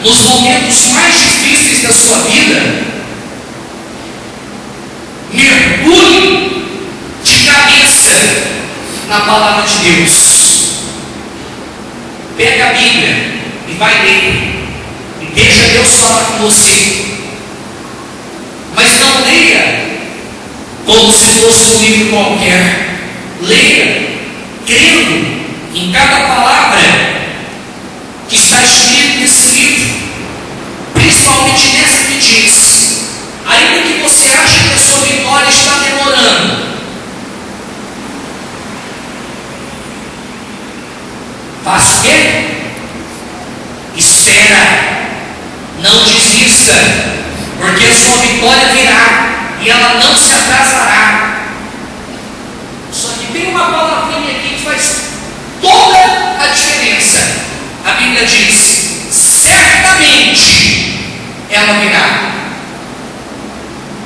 nos momentos mais difíceis da sua vida, mergulhe de cabeça na palavra de Deus. Pega a Bíblia e vai ler, e deixa Deus falar com você. Mas não leia como se fosse um livro qualquer. Leia crendo em cada palavra que está escrito nesse livro, principalmente nessa que diz: ainda que você ache que a sua vitória está demorando, faça o quê? Espera, não desista, porque a sua vitória virá e ela não se atrasará. Só que tem uma palavrinha aqui que faz toda a diferença. A Bíblia diz: certamente ela virá.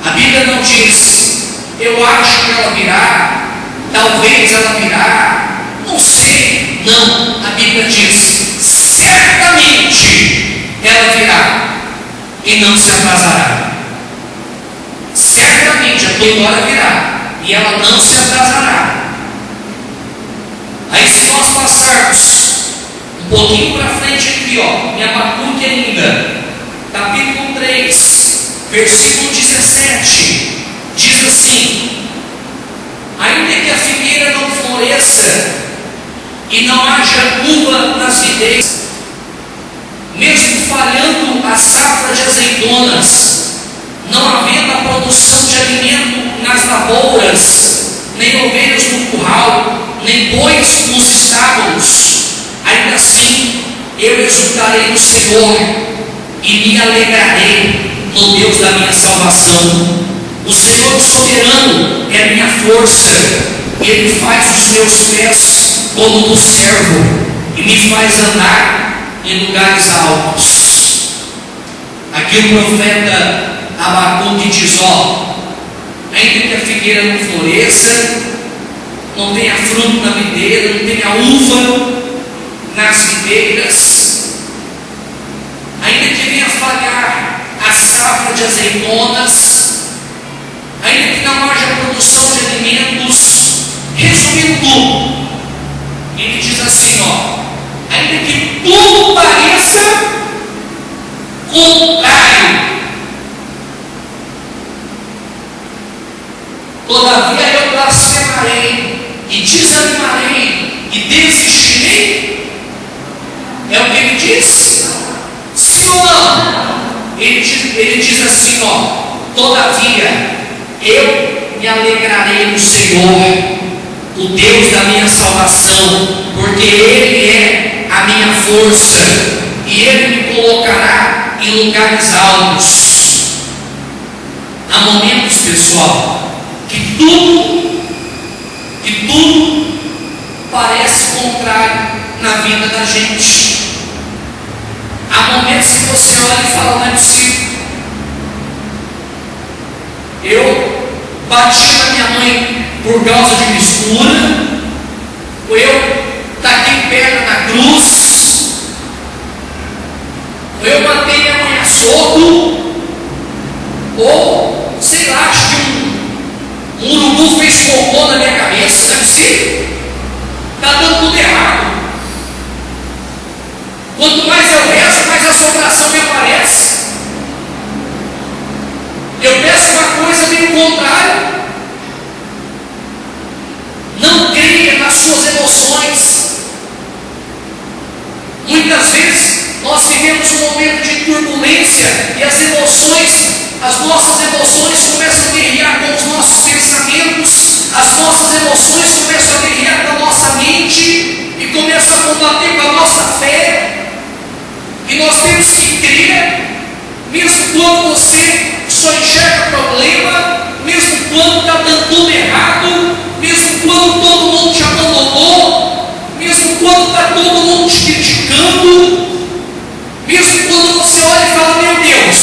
A Bíblia não diz: eu acho que ela virá, talvez ela virá, não sei. Não, a Bíblia diz: certamente ela virá e não se atrasará. Certamente a tua hora virá e ela não se atrasará. Aí, se nós passarmos um pouquinho para frente aqui, em Abacuque ainda, capítulo 3, versículo 17, diz assim: ainda que a figueira não floresça e não haja uva nas videiras, mesmo falhando a safra de azeitonas, não havendo a produção de alimento nas lavouras, nem ovelhas no curral, nem bois nos estábulos, ainda assim eu exultarei no Senhor e me alegrarei no Deus da minha salvação. O Senhor soberano é minha força, Ele faz os meus pés como do servo e me faz andar em lugares altos. Aqui o profeta Abacuque diz: ainda que a figueira não floresça, não tenha fruto na videira, não tenha uva nas videiras, ainda que venha falhar a safra de azeitonas, ainda que não haja produção de alimentos, resumindo tudo, ele diz assim: ainda que tudo pareça contrário, todavia eu blasfemarei e desanimarei e desistirei. É o que ele diz? Sim ou não? Ele diz assim: todavia eu me alegrarei no Senhor, o Deus da minha salvação, porque Ele é a minha força e Ele me colocará em lugares altos. Há momentos, pessoal, que tudo parece contrário na vida da gente. Há momentos que você olha e fala: não é possível. Eu bati na minha mãe por causa de mistura, ou eu taquei pedra na cruz, ou eu matei minha mãe a soco, ou sei lá, acho que um urubu fez cocô na minha cabeça. Não é possível. Está dando tudo errado. Quanto mais eu rezo, mais assombração me aparece. Eu peço uma coisa meio contrária. Não creia nas suas emoções. Muitas vezes nós vivemos um momento de turbulência e as nossas emoções começam a guerrear com os nossos pensamentos, as nossas emoções começam a guerrear com a nossa mente e começam a combater com a nossa fé. E nós temos que crer, mesmo quando você só enxerga problema, mesmo quando está dando tudo errado, mesmo quando todo mundo te abandonou, mesmo quando está todo mundo te criticando, mesmo quando você olha e fala: meu Deus,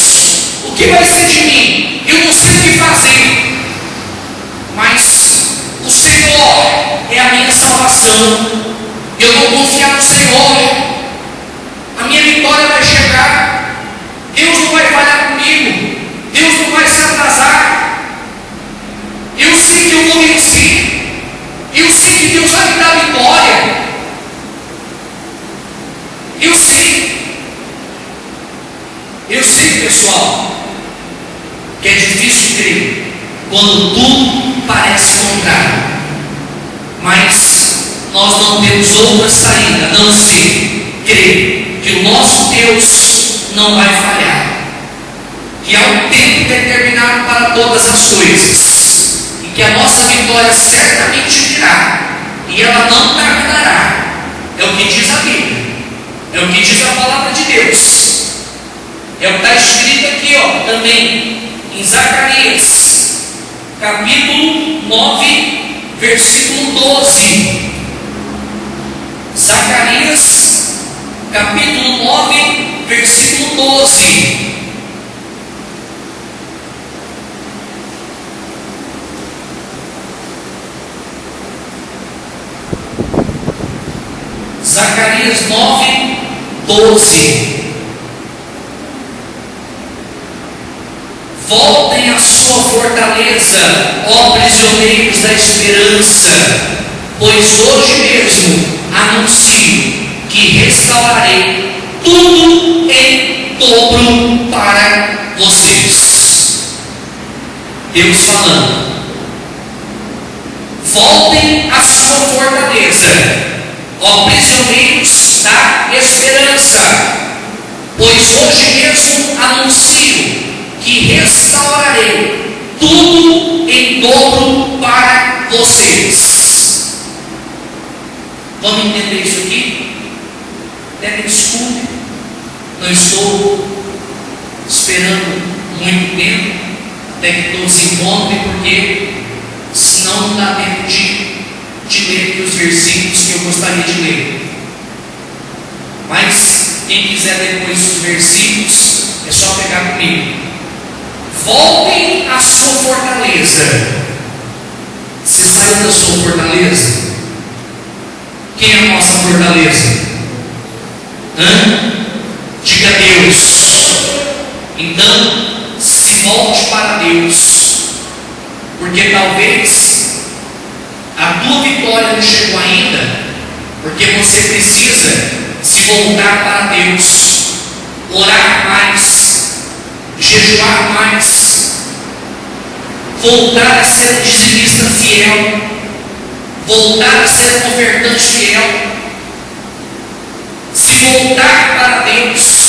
o que vai ser de mim? Eu não sei o que fazer. Mas o Senhor é a minha salvação. Eu vou confiar no Senhor. A minha vitória vai chegar. nós não temos outra saída a não ser crer que o nosso Deus não vai falhar, que há um tempo determinado para todas as coisas, e que a nossa vitória certamente virá, e ela não tardará. É o que diz a Bíblia, é o que diz a palavra de Deus, é o que está escrito aqui, também em Zacarias, capítulo 9, versículo 12. Zacarias, capítulo 9, versículo 12. Zacarias 9, 12. Voltem à sua fortaleza, ó prisioneiros da esperança, pois hoje mesmo anuncio que restaurarei tudo em dobro para vocês. Deus falando. Voltem à sua fortaleza, ó prisioneiros da esperança, pois hoje mesmo anuncio que restaurarei tudo em dobro para vocês. Vamos entender isso aqui? Até me desculpe, não estou esperando muito tempo até que todos se encontrem, porque senão não dá tempo de ler aqui os versículos que eu gostaria de ler. Mas quem quiser depois os versículos, é só pegar comigo. Voltem à sua fortaleza. Você saiu da sua fortaleza? Quem é a nossa fortaleza? Diga Deus. Então, se volte para Deus, porque talvez a tua vitória não chegou ainda, porque você precisa se voltar para Deus, orar mais, jejuar mais, voltar a ser um dizimista fiel, voltar a ser um ofertante fiel, se voltar para Deus.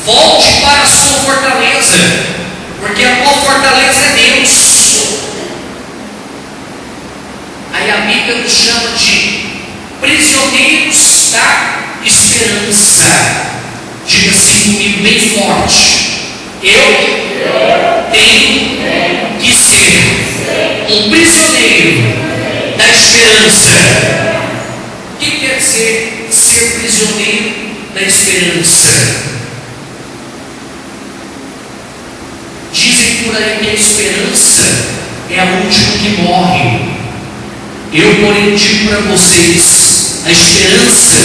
Volte para a sua fortaleza, porque a tua fortaleza é Deus. Aí a Bíblia nos chama de prisioneiros da esperança. Diga assim comigo bem forte: eu tenho que ser um prisioneiro da esperança. O que quer dizer ser prisioneiro da esperança? Dizem por aí que a esperança é a última que morre. Eu, porém, digo para vocês: a esperança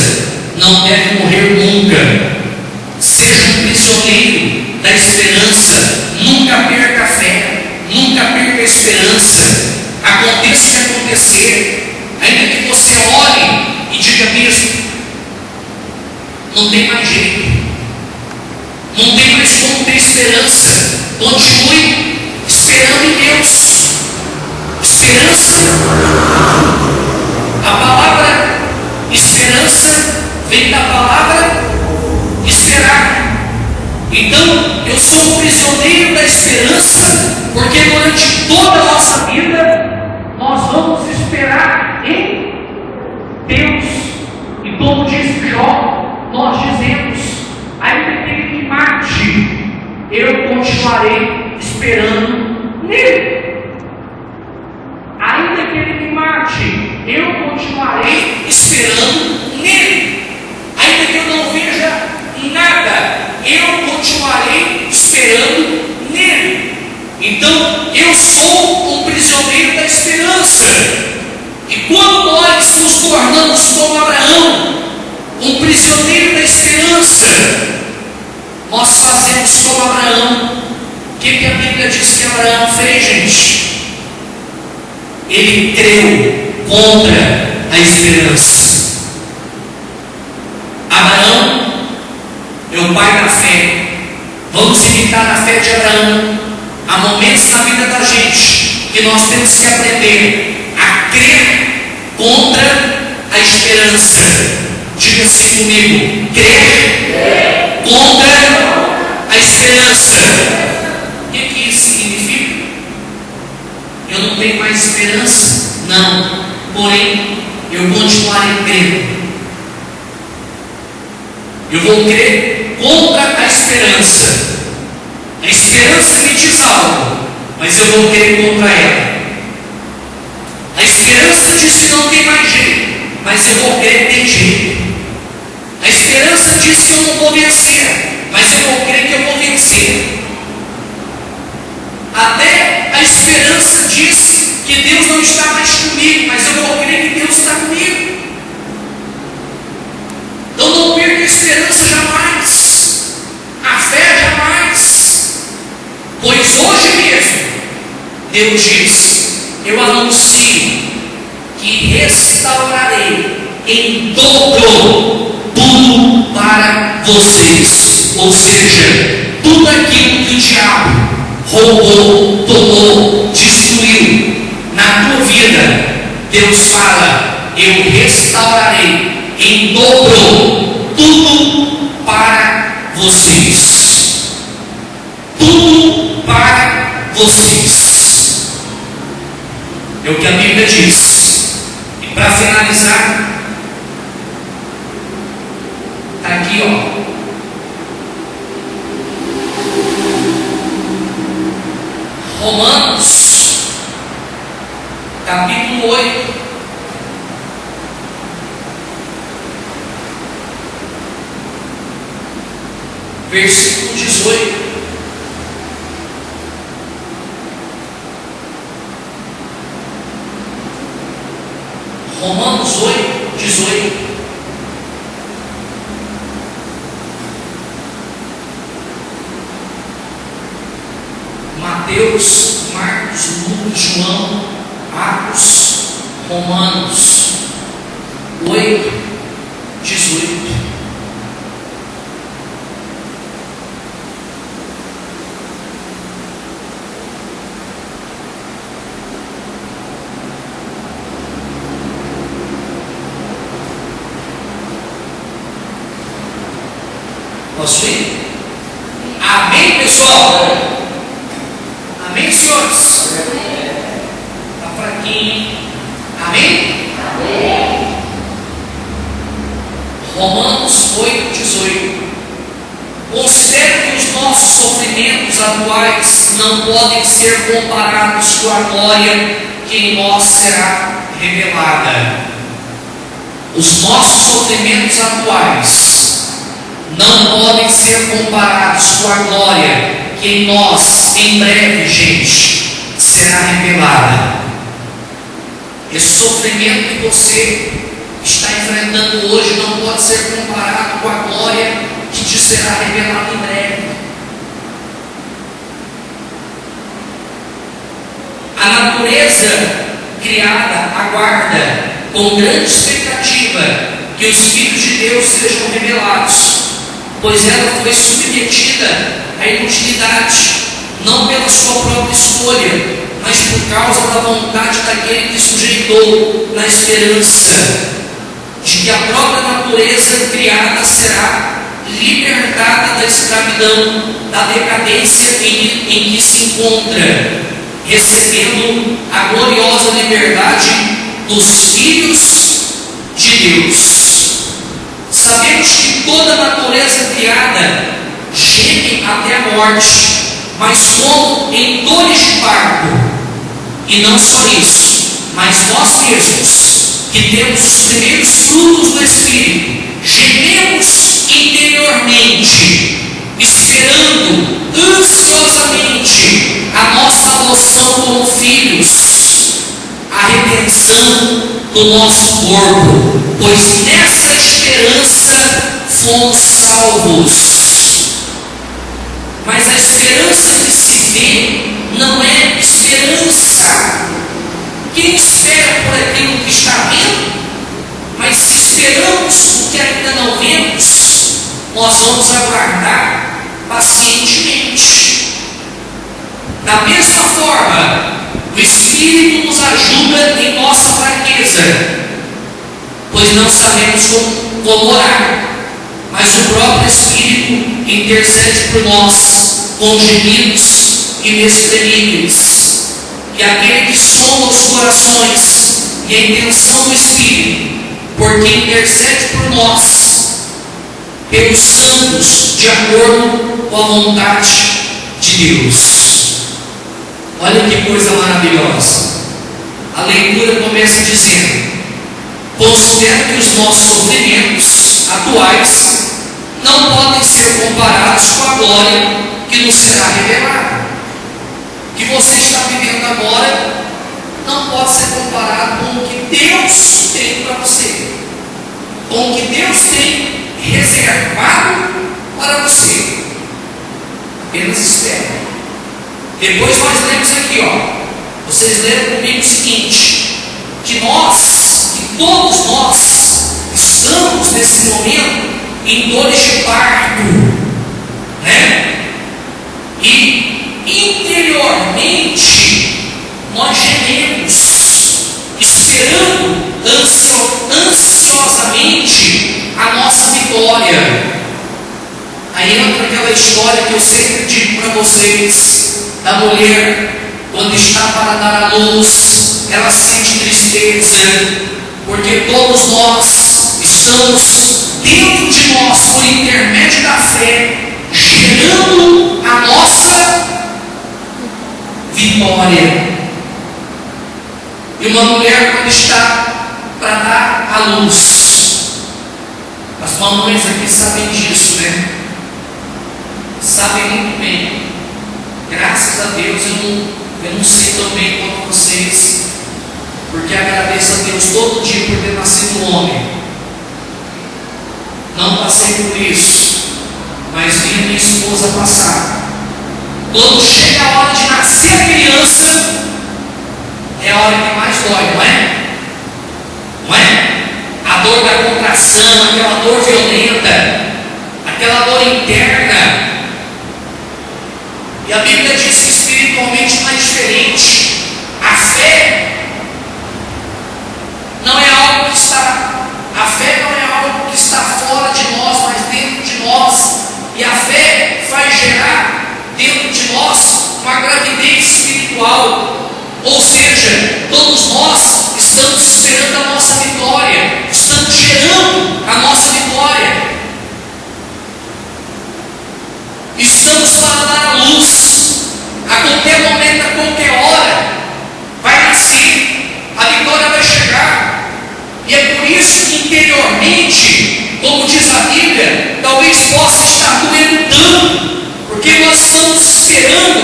não deve morrer nunca. Seja um prisioneiro da esperança, nunca perca a fé, nunca perca a esperança. Aconteça o que acontecer, ainda que você olhe e diga mesmo: não tem mais jeito, não tem mais como ter esperança. Continue esperando em Deus. Esperança, a palavra esperança vem da palavra esperar. Então, eu sou um prisioneiro da esperança, porque durante toda a nossa vida nós vamos esperar em Deus. E como diz Jó, nós dizemos: ainda que ele me mate, eu continuarei esperando nele. Ainda que ele me mate, eu continuarei esperando nele. Ainda que eu não veja nada, eu continuarei esperando nele. Então, eu sou um prisioneiro da esperança. E quando nós nos tornamos como Abraão, um prisioneiro da esperança, nós fazemos como Abraão. O que a Bíblia diz que Abraão fez, gente? Ele creu contra a esperança. Abraão é o pai da fé. Vamos imitar a fé de Abraão. Há momentos na vida da gente que nós temos que aprender a crer contra porém eu continuarei crendo. Eu vou crer contra a esperança. A esperança me diz algo, mas eu vou crer contra ela. A esperança diz que não tem mais jeito, mas eu vou crer que tem jeito. A esperança diz que eu não vou vencer, mas eu vou crer que eu vou vencer. Até a esperança diz que Deus não está mais comigo, mas eu vou crer que Deus está comigo. Então não perca a esperança jamais, a fé jamais, pois hoje mesmo Deus diz: eu anuncio que restaurarei em dobro tudo para vocês. Ou seja, tudo aquilo que o diabo roubou, tomou, destruiu na tua vida, Deus fala: eu restaurarei em dobro tudo para vocês. Tudo para vocês. É o que a Bíblia diz. E para finalizar, está aqui, ó. Romanos, capítulo 8. Versículo 18. Romanos 8, 18. Mateus, Marcos, Lucas, João, Atos, Romanos 8, 18. Posso ir? Amém, pessoal? Amém, senhores? Está fraquinho. Amém? Amém. Romanos 8, 18. Considero que os nossos sofrimentos atuais não podem ser comparados com a glória que em nós será revelada. Os nossos sofrimentos atuais não podem ser comparados com a glória que em nós, em breve, gente, será revelada. Esse sofrimento que você está enfrentando hoje não pode ser comparado com a glória que te será revelada em breve. A natureza criada aguarda com grande expectativa que os filhos de Deus sejam revelados, pois ela foi submetida à inutilidade, não pela sua própria escolha, mas por causa da vontade daquele que sujeitou, na esperança de que a própria natureza criada será libertada da escravidão, da decadência em que se encontra, recebendo a gloriosa liberdade dos filhos de Deus. Sabemos que toda a natureza criada geme até a morte, mas como em dores de parto. E não só isso, mas nós mesmos, que temos os primeiros frutos do Espírito, gememos interiormente, esperando ansiosamente a nossa adoção como filhos, a redenção do nosso corpo, pois nessa esperança fomos salvos. Mas a esperança que se vê não é esperança. Quem espera por aquilo que está vendo? Mas se esperamos o que ainda não vemos, nós vamos aguardar pacientemente. Da mesma forma, o Espírito nos ajuda em nossa fraqueza, pois não sabemos como orar, mas o próprio Espírito intercede por nós com gemidos inexprimíveis. E aquele que sonda os corações e a intenção do Espírito, porque intercede por nós, pelos santos, de acordo com a vontade de Deus. Olha que coisa maravilhosa. A leitura começa dizendo: considero que os nossos sofrimentos atuais não podem ser comparados com a glória que nos será revelada. O que você está vivendo agora não pode ser comparado com o que Deus tem para você, com o que Deus tem reservado para você. Apenas espere. Depois nós lemos aqui, vocês leram comigo o seguinte: que todos nós estamos nesse momento em dores de parto, né? E interiormente nós gememos, esperando ansiosamente a nossa vitória. Aí entra aquela história que eu sempre digo para vocês, da mulher, quando está para dar à luz, ela sente tristeza, porque todos nós estamos dentro de nós, por intermédio da fé, gerando a nossa vitória. E uma mulher, quando está para dar à luz, as mamães aqui sabem disso, né? Sabem muito bem. Graças a Deus eu não sei tão bem quanto vocês, porque agradeço a Deus todo dia por ter nascido um homem. Não passei por isso, mas vi a minha esposa passar. Quando chega a hora de nascer a criança, é a hora que mais dói, não é? Não é? A dor da contração, aquela dor violenta, aquela dor interna. E a Bíblia diz que espiritualmente não é diferente. A fé não é algo que está, a fé não é algo que está fora de nós, mas dentro de nós. E a fé faz gerar dentro de nós uma gravidez espiritual. Ou seja, todos nós estamos esperando a nossa vitória, estamos gerando a nossa vitória. Estamos para dar a luz. A qualquer momento, a qualquer hora, vai nascer, a vitória vai chegar. E é por isso que interiormente, como diz a Bíblia, talvez possa estar doendo tanto, porque nós estamos esperando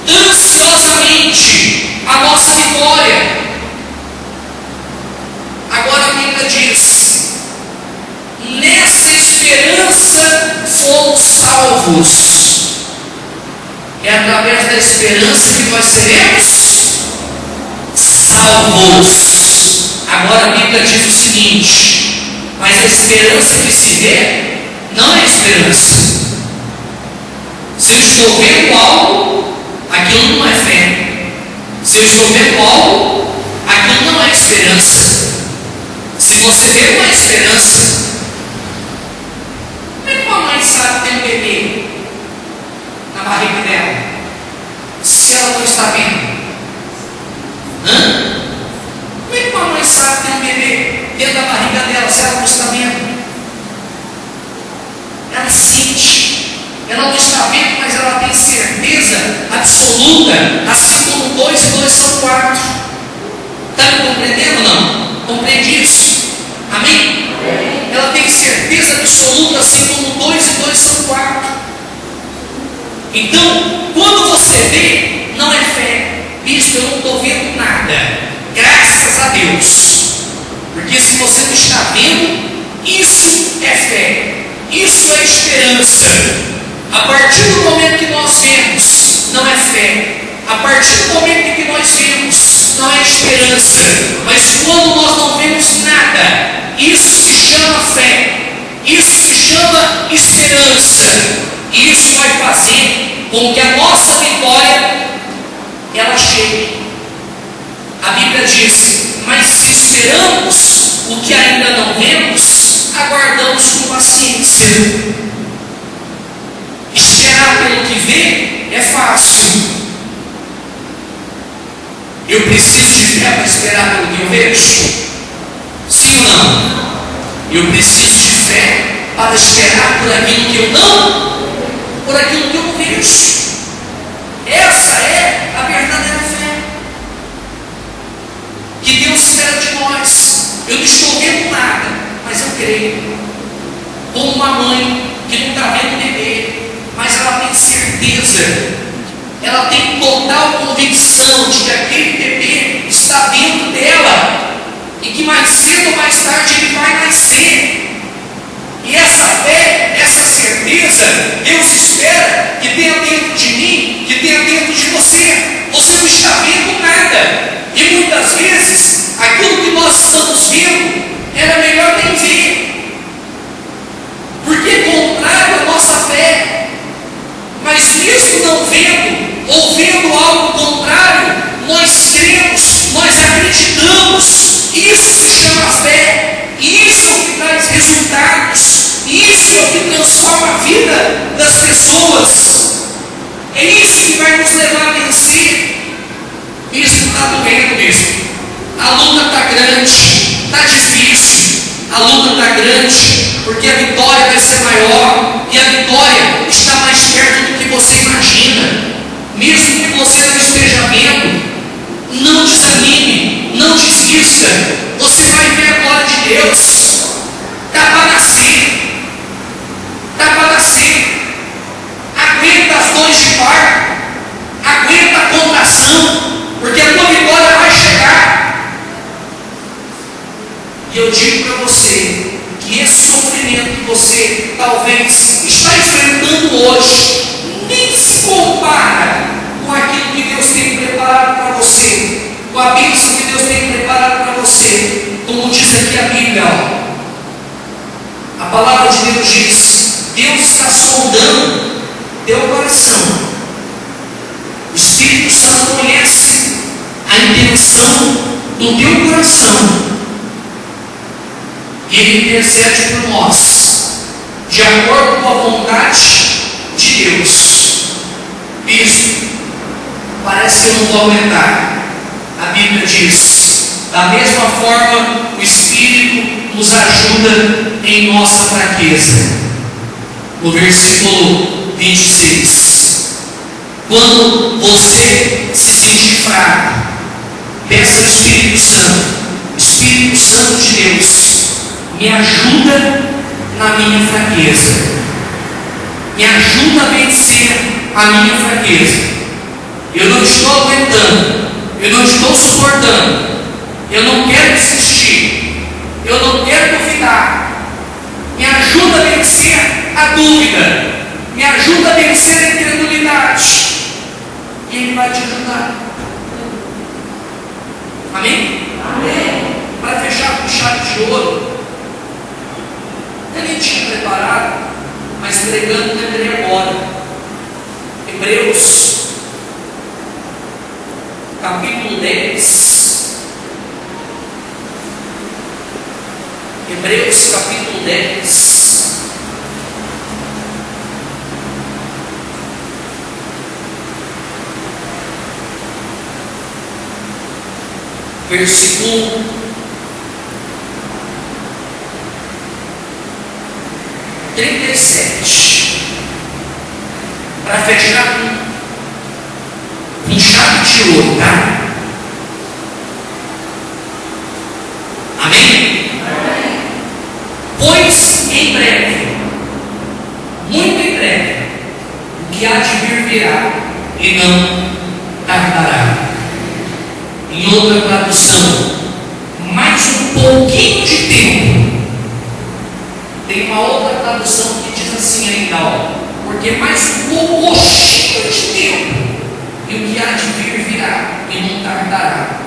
ansiosamente a nossa vitória. Agora a Bíblia diz: nessa esperança fomos salvos. É através da esperança que nós seremos salvos. Agora a Bíblia diz o seguinte: mas a esperança que se vê não é esperança. Se eu estou vendo algo, aquilo não é fé. Se eu estou vendo algo, aquilo não é esperança. Se você vê uma esperança, como é que uma mãe sabe ter um bebê na barriga dela, se ela não está vendo? Como é que uma mãe sabe ter um bebê dentro da barriga dela, se ela não está vendo? Ela sente, ela não está vendo, mas ela tem certeza absoluta, assim como 2 e 2 são 4. Está me compreendendo ou não? Compreende isso? Amém? Ela tem certeza absoluta, assim como 2 e 2 são 4. Então, quando você vê, não é fé. Bispo, eu não estou vendo nada. Graças a Deus. Porque se você não está vendo, isso é fé. Isso é esperança. A partir do momento que nós vemos, não é fé. A partir do momento em que nós vemos, não é esperança. Mas quando nós não vemos nada, isso se chama fé. Isso se chama esperança. E isso vai fazer com que a nossa vitória ela chegue. A Bíblia diz: mas se esperamos o que ainda não vemos, aguardamos com paciência. Esperar pelo que vê é fácil. Eu preciso de fé para esperar pelo que eu vejo? não? Eu preciso de fé para esperar por aquilo que eu não, por aquilo que eu não vejo. Essa é a verdadeira fé que Deus espera de nós. Eu não estou vendo nada, mas eu creio. Como uma mãe que não está vendo o bebê, mas ela tem certeza, ela tem total convicção de que aquele bebê está dentro dela e que mais cedo ou mais tarde ele vai nascer. E essa fé, essa certeza, Deus espera que tenha dentro de mim, que tenha dentro de você. Você não está vendo nada, e muitas vezes aquilo que nós estamos vendo era melhor nem ver, porque é contrário à nossa fé. Mas mesmo não vendo, ou vendo algo contrário, nós cremos, nós acreditamos. Isso se chama fé. Isso é o que traz resultados. Isso é o que transforma a vida das pessoas. É isso que vai nos levar a vencer. Isso está doendo mesmo. A luta está grande, está difícil. A luta está grande, porque a vitória vai ser maior. E a vitória está mais perto do que você imagina. Mesmo que você não esteja vendo, não desanime, não desista. Você vai ver a glória de Deus. Está para nascer. Está para nascer. Aguenta as dores de parto. Aguenta a contração, porque a tua vitória vai chegar. E eu digo para você que esse sofrimento que você talvez está enfrentando hoje nem se compara com aquilo que Deus tem preparado para você, com a bênção que Deus tem preparado para você. Como diz aqui a Bíblia, a palavra de Deus diz: Deus está sondando teu coração. O Espírito Santo conhece a intenção do teu coração, e Ele intercede por nós, de acordo com a vontade de Deus. Isso parece que eu não vou aguentar. A Bíblia diz: da mesma forma, o Espírito nos ajuda em nossa fraqueza. No versículo 26, quando você se sentir fraco, peça ao Espírito Santo: Espírito Santo de Deus, me ajuda na minha fraqueza. Me ajuda a vencer a minha fraqueza. Eu não estou aguentando, eu não estou suportando, eu não quero desistir, eu não quero duvidar. Me ajuda a vencer a dúvida, me ajuda a vencer a incredulidade, e Ele vai te ajudar. Amém? Amém. Para fechar com chave de ouro, eu nem tinha preparado, mas pregando lembrei agora. Hebreus capítulo 10. Hebreus capítulo 10. Versículo 37. Para fechar com chave de ouro, tá? Amém? Amém? Pois em breve, muito em breve, o que há de vir virá e não tardará. Em outra tradução, mais um pouquinho de tempo. Tem uma outra tradução que diz assim ainda, porque mais um pouquinho de tempo, e o que há de vir virá e não tardará.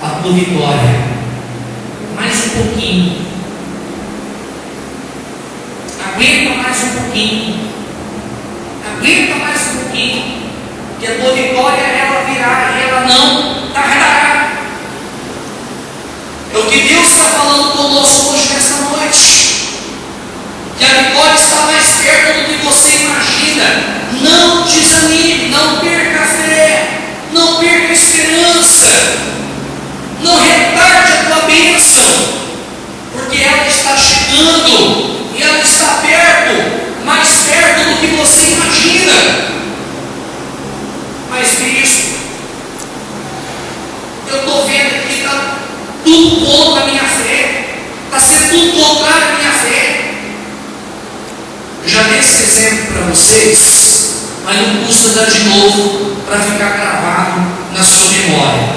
A tua vitória, mais um pouquinho. Aguenta mais um pouquinho. Aguenta mais um pouquinho, que a tua vitória ela virá e ela não tardará. É o que Deus está falando conosco hoje nessa noite, que a vitória está mais perto do que você imagina. Não desanime, não perca a fé, não perca a esperança, não retarde a tua bênção. contrário à minha fé. Eu já dei esse exemplo para vocês, mas não custa dar de novo para ficar gravado na sua memória.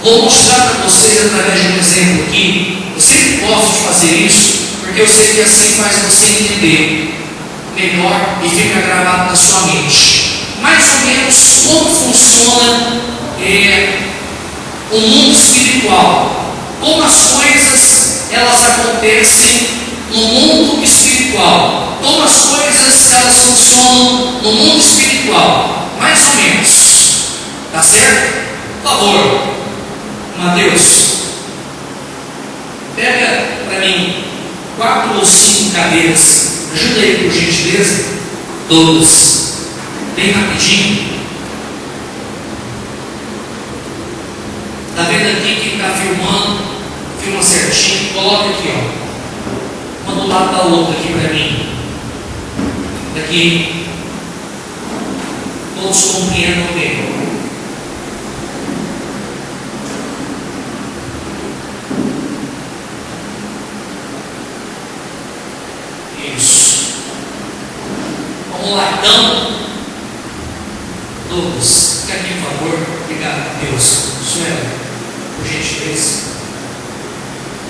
Vou mostrar para vocês através de um exemplo aqui. Eu sempre gosto de fazer isso, porque eu sei que assim faz você entender melhor e fica gravado na sua mente. Mais ou menos como funciona o mundo espiritual. Como as coisas elas acontecem no mundo espiritual. Como as coisas elas funcionam no mundo espiritual. Mais ou menos. Tá certo? Por favor, Mateus, pega para mim 4 ou 5 cadeiras. Ajuda aí, por gentileza. Todas. Bem rapidinho. Está vendo aqui quem está filmando? Filma certinho. Coloca aqui, ó. Uma do lado da outra aqui para mim. Daqui. Todos compreendam bem. Isso. Vamos lá então. Todos. Fica aqui, por favor. Obrigado, Deus. Suela, por gentileza.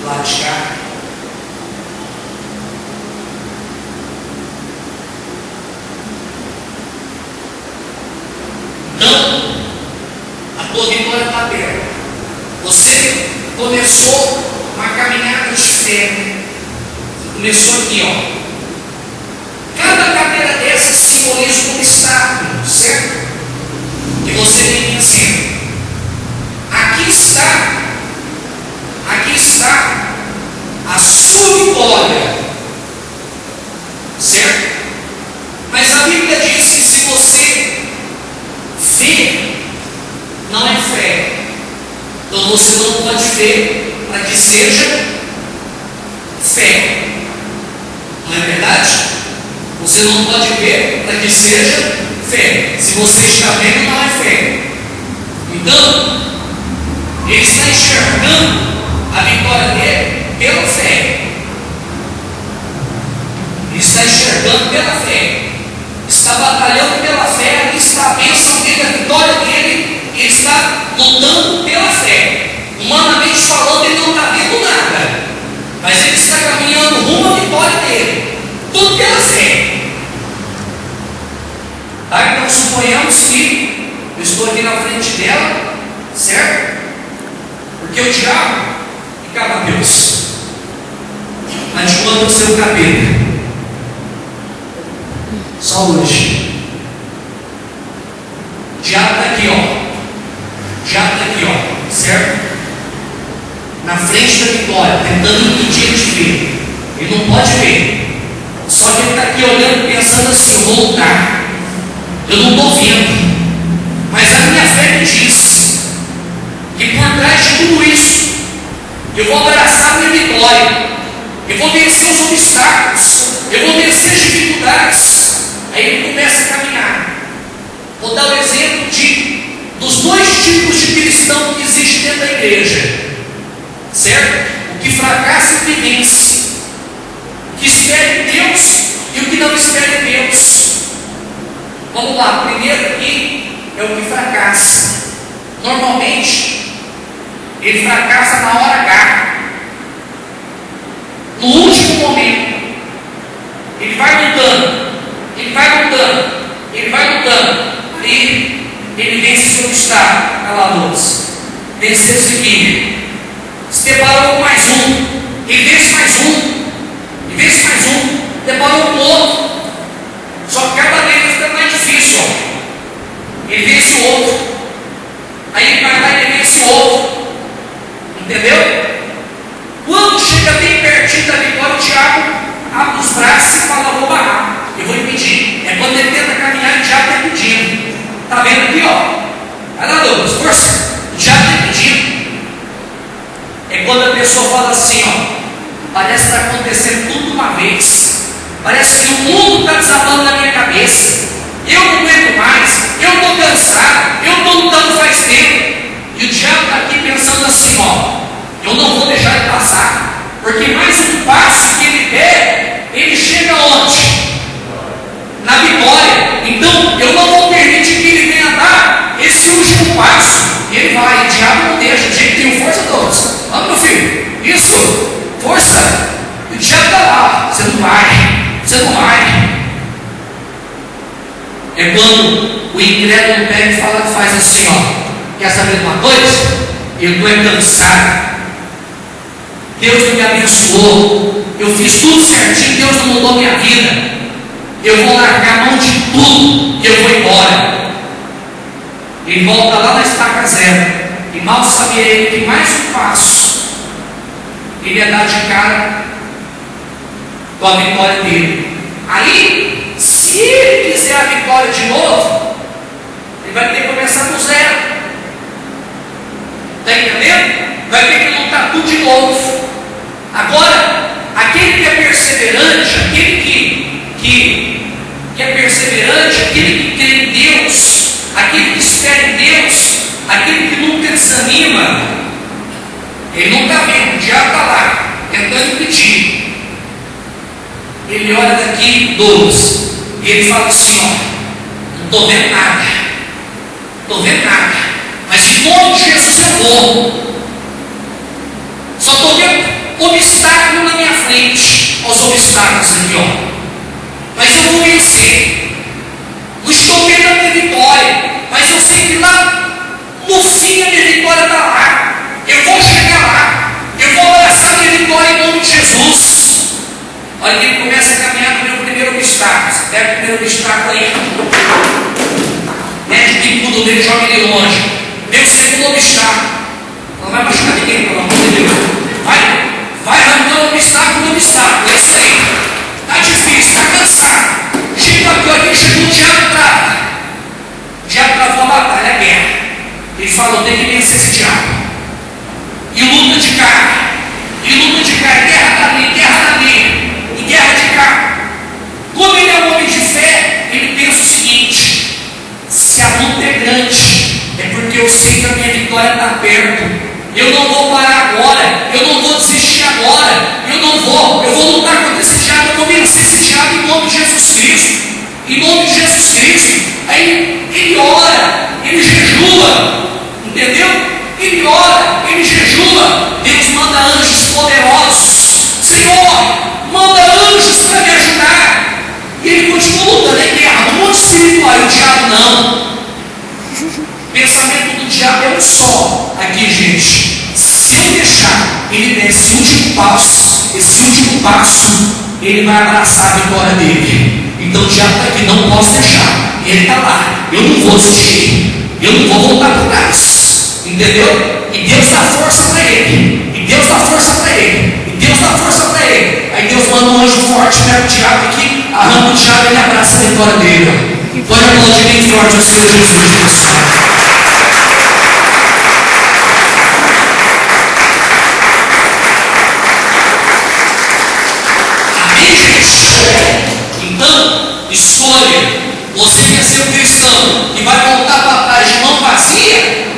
Do lado de cá. Então, a tua vitória está perto. Você começou uma caminhada de fé. Você começou aqui, ó. Cada cadeira dessa simboliza um obstáculo, certo? Que você vem vencendo. Aqui está a sua vitória, certo? Mas a Bíblia diz que se você vê, não é fé. Então você não pode ver para que seja fé. Não é verdade? Você não pode ver para que seja fé. Se você está vendo, não é fé. Então, ele está enxergando a vitória dele pela fé. Ele está enxergando pela fé. Está batalhando pela fé. Ali está a bênção dele, a vitória dele. Ele está lutando pela fé. Humanamente falando, ele não está vendo nada. Mas ele está caminhando rumo à vitória dele. Tudo pela fé. Tá? Então suponhamos que eu estou aqui na frente dela, certo? Porque o diabo fica Mateus. Mas de quando você é o capeta? Só hoje. O diabo está aqui, ó. O diabo está aqui, ó. Certo? Na frente da vitória, tentando impedir ele de ver. Ele não pode ver. Só que ele está aqui olhando, pensando assim: eu vou lutar. Eu não estou vendo. Mas a minha fé me diz que por trás de tudo isso, eu vou abraçar a minha vitória. Eu vou vencer os obstáculos. Eu vou vencer as dificuldades. Aí ele começa a caminhar. Vou dar o exemplo dos 2 tipos de cristão que existem dentro da igreja. Certo? O que fracassa e o que vence. O que espera em Deus e o que não espera em Deus. Vamos lá, primeiro aqui é o que fracassa. Normalmente, ele fracassa na hora H. No último momento, ele vai lutando, ele vai lutando, ele vai lutando. Aí ele vence seu obstáculo, cala-a-boca. Venceu o seguinte. Se deparou com mais um, ele vence mais um, e vence mais um, deparou com outro. Só que cada vez fica mais difícil, ó. Ele vence o outro, aí ele vai lá e ele vence o outro, entendeu? Quando chega bem pertinho da vitória, o diabo abre os braços e fala: vou barrar, eu vou impedir. É quando ele tenta caminhar, o diabo está impedindo. Está vendo aqui, ó? Vai lá, Douglas, força, o diabo está impedindo. É quando a pessoa fala assim, ó: parece que está acontecendo tudo de uma vez. Parece que o mundo está desabando na minha cabeça. Eu não aguento mais. Eu estou cansado. Eu estou lutando faz tempo. E o diabo está aqui pensando assim, ó: eu não vou deixar ele passar. Porque mais um passo diabo não deixa. O dia que tem força, todos. Vamos, meu filho. Isso. Força. E o diabo está lá. Você não vai. Você não vai. É quando o incrédulo pega e faz assim, ó. Quer saber de uma coisa? Eu estou cansado. Deus não me abençoou. Eu fiz tudo certinho. Deus não mudou minha vida. Eu vou largar a mão de tudo e eu vou embora. Ele volta lá na estaca zero. E mal sabia ele que mais um passo ele ia dar de cara com a vitória dele. Aí, se ele quiser a vitória de novo, ele vai ter que começar do zero. Está entendendo? Vai ter que lutar tudo de novo. Agora, aquele que é perseverante, aquele que é perseverante, aquele que crê em Deus, aquele que espera em Deus, aquele que nunca desanima, ele não está vendo, o diabo está lá, tentando impedir. Ele olha daqui, 12, e ele fala assim, ó, não estou vendo nada, mas em nome de Jesus eu vou. Só estou vendo obstáculo na minha frente, os obstáculos aqui, ó. Mas eu vou vencer. Não estou vendo a minha vitória, mas eu sei que lá no fim a minha vitória está lá. Eu vou chegar lá. Eu vou abraçar a minha vitória em nome de Jesus. Olha, ele começa a caminhar para o primeiro obstáculo. Você pega o primeiro obstáculo aí. Mete o bicudo dele, joga ele longe. Vem o segundo obstáculo. Não vai machucar ninguém, pelo amor de Deus. Vai arrancando obstáculo no obstáculo. É isso aí. Está difícil, está cansado. Chega aqui, olha, chegou o diabo trava. O diabo travou a batalha, a guerra. Ele fala, eu tenho que vencer esse diabo. E luta de carne. Guerra dali. E guerra de carne. Como ele é um homem de fé, ele pensa o seguinte: se a luta é grande, é porque eu sei que a minha vitória está perto. Eu não vou parar agora, eu não vou desistir agora, eu vou lutar contra esse diabo, eu vou vencer esse diabo em nome de Jesus Cristo. Em nome de Jesus Cristo. Aí ele ora, ele jejua, entendeu? Ele ora, ele jejua. Deus manda anjos poderosos. Senhor, manda anjos para me ajudar. E ele continua lutando em guerra, no mundo espiritual. E o diabo não. O pensamento do diabo é um só. Aqui, gente, se eu deixar ele der esse último passo, ele vai abraçar a vitória dele. Então o diabo está aqui, não posso deixar. Ele está lá, eu não vou desistir, eu não vou voltar para trás. Entendeu? E Deus dá força para ele. Aí Deus manda um anjo forte, pega o diabo aqui, arranca o diabo e ele abraça a vitória dele. Pode aplaudir bem forte o Senhor Jesus. Então, escolha. Você quer ser um cristão que vai voltar para trás de mão vazia?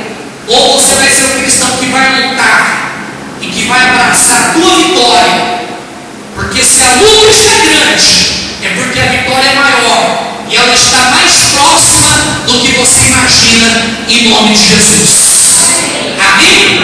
Ou você vai ser um cristão que vai lutar e que vai abraçar a tua vitória? Porque se a luta está grande, é porque a vitória é maior. E ela está mais próxima do que você imagina, em nome de Jesus. Amém?